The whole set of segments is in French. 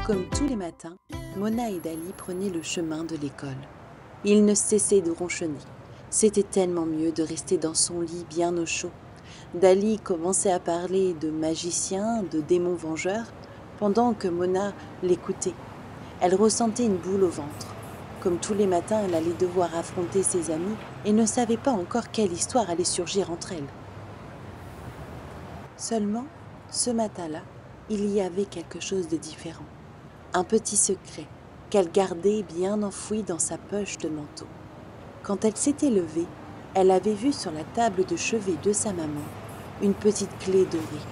Comme tous les matins, Mona et Dali prenaient le chemin de l'école. Ils ne cessaient de ronchonner. C'était tellement mieux de rester dans son lit bien au chaud. Dali commençait à parler de magiciens, de démons vengeurs, pendant que Mona l'écoutait. Elle ressentait une boule au ventre. Comme tous les matins, elle allait devoir affronter ses amis et ne savait pas encore quelle histoire allait surgir entre elles. Seulement, ce matin-là, il y avait quelque chose de différent. Un petit secret qu'elle gardait bien enfoui dans sa poche de manteau. Quand elle s'était levée, elle avait vu sur la table de chevet de sa maman une petite clé dorée,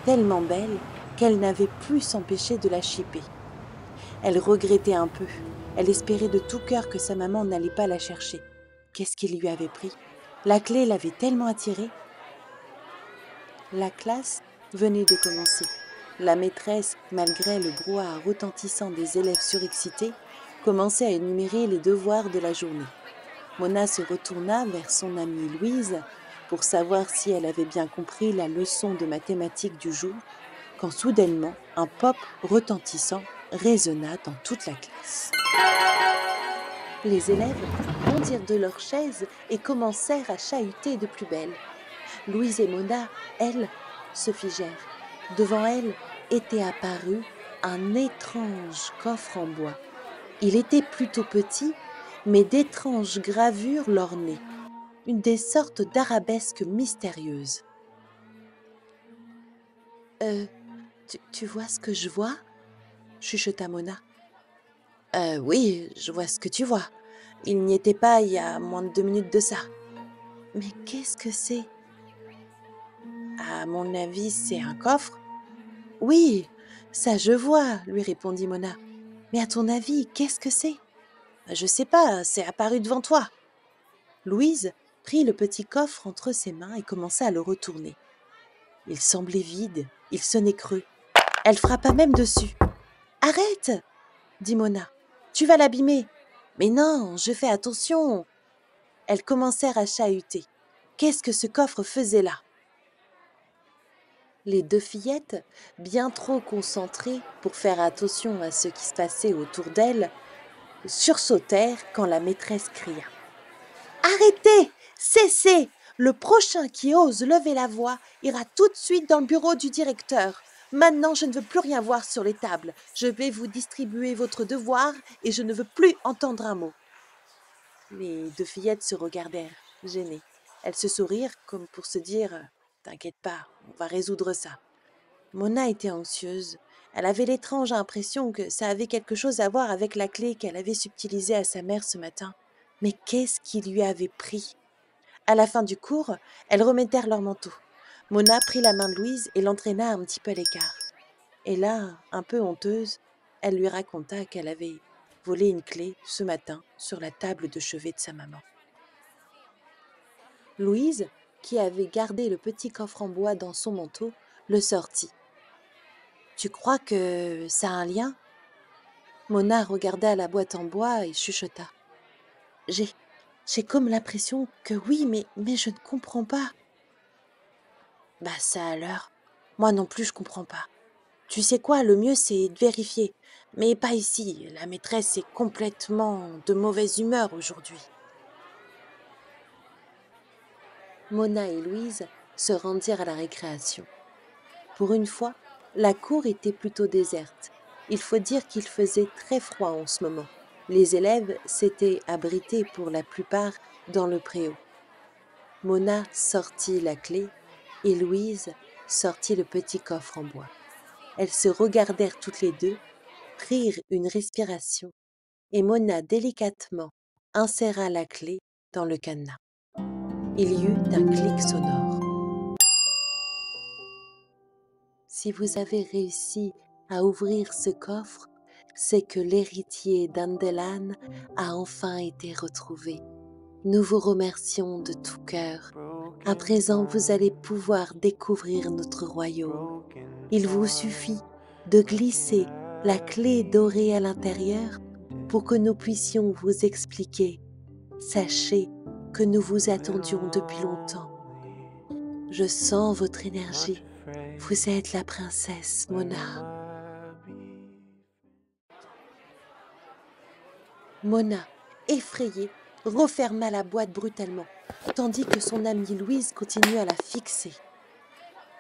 tellement belle qu'elle n'avait pu s'empêcher de la chipper. Elle regrettait un peu. Elle espérait de tout cœur que sa maman n'allait pas la chercher. Qu'est-ce qui lui avait pris? La clé l'avait tellement attirée. La classe venait de commencer. La maîtresse, malgré le brouhaha retentissant des élèves surexcités, commençait à énumérer les devoirs de la journée. Mona se retourna vers son amie Louise pour savoir si elle avait bien compris la leçon de mathématiques du jour, quand soudainement un pop retentissant résonna dans toute la classe. Les élèves bondirent de leurs chaises et commencèrent à chahuter de plus belle. Louise et Mona, elles, se figèrent. Devant elles était apparu un étrange coffre en bois. Il était plutôt petit, mais d'étranges gravures l'ornaient, des sortes d'arabesques mystérieuses. Tu vois ce que je vois ?» chuchota Mona. Oui, je vois ce que tu vois. Il n'y était pas il y a moins de 2 minutes de ça. » Mais qu'est-ce que c'est ? À mon avis, c'est un coffre. Oui, ça je vois, lui répondit Mona. Mais à ton avis, qu'est-ce que c'est ? Je sais pas, c'est apparu devant toi. Louise prit le petit coffre entre ses mains et commença à le retourner. Il semblait vide, il sonnait creux. Elle frappa même dessus. Arrête, dit Mona. Tu vas l'abîmer. Mais non, je fais attention. Elles commencèrent à chahuter. Qu'est-ce que ce coffre faisait là ? Les deux fillettes, bien trop concentrées pour faire attention à ce qui se passait autour d'elles, sursautèrent quand la maîtresse cria. « Arrêtez ! Cessez ! Le prochain qui ose lever la voix ira tout de suite dans le bureau du directeur. Maintenant, je ne veux plus rien voir sur les tables. Je vais vous distribuer votre devoir et je ne veux plus entendre un mot. » Les deux fillettes se regardèrent, gênées. Elles se sourirent comme pour se dire « T'inquiète pas, on va résoudre ça. » Mona était anxieuse. Elle avait l'étrange impression que ça avait quelque chose à voir avec la clé qu'elle avait subtilisée à sa mère ce matin. Mais qu'est-ce qui lui avait pris ? À la fin du cours, elles remettèrent leur manteau. Mona prit la main de Louise et l'entraîna un petit peu à l'écart. Et là, un peu honteuse, elle lui raconta qu'elle avait volé une clé ce matin sur la table de chevet de sa maman. Louise, qui avait gardé le petit coffre en bois dans son manteau, le sortit. « Tu crois que ça a un lien ?» Mona regarda la boîte en bois et chuchota. « J'ai comme l'impression que oui, mais je ne comprends pas. » Bah ça alors, moi non plus je comprends pas. Tu sais quoi, le mieux c'est de vérifier. Mais pas ici, la maîtresse est complètement de mauvaise humeur aujourd'hui. Mona et Louise se rendirent à la récréation. Pour une fois, la cour était plutôt déserte. Il faut dire qu'il faisait très froid en ce moment. Les élèves s'étaient abrités pour la plupart dans le préau. Mona sortit la clé et Louise sortit le petit coffre en bois. Elles se regardèrent toutes les deux, prirent une respiration et Mona délicatement inséra la clé dans le cadenas. Il y eut un clic sonore. Si vous avez réussi à ouvrir ce coffre, c'est que l'héritier d'Andelan a enfin été retrouvé. Nous vous remercions de tout cœur. À présent, vous allez pouvoir découvrir notre royaume. Il vous suffit de glisser la clé dorée à l'intérieur pour que nous puissions vous expliquer. Sachez que nous vous attendions depuis longtemps. Je sens votre énergie. Vous êtes la princesse Mona. Mona, effrayée, referma la boîte brutalement, tandis que son amie Louise continuait à la fixer.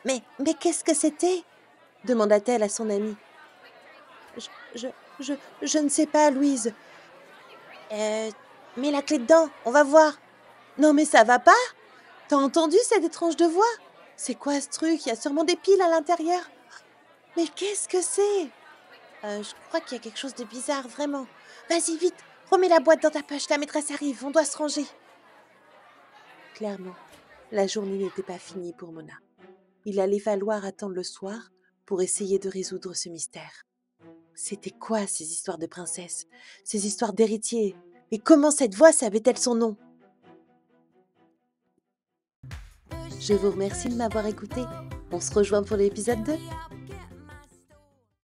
Mais qu'est-ce que c'était » demanda-t-elle à son amie. Je, je ne sais pas, Louise. Mets la clé dedans, on va voir. Non mais ça va pas? T'as entendu cette étrange de voix? C'est quoi ce truc? Il y a sûrement des piles à l'intérieur. Mais qu'est-ce que c'est? Je crois qu'il y a quelque chose de bizarre, vraiment. Vas-y, vite, remets la boîte dans ta poche, la maîtresse arrive, on doit se ranger. Clairement, la journée n'était pas finie pour Mona. Il allait falloir attendre le soir pour essayer de résoudre ce mystère. C'était quoi ces histoires de princesses? Ces histoires d'héritiers? Et comment cette voix savait-elle son nom? Je vous remercie de m'avoir écouté. On se rejoint pour l'épisode 2.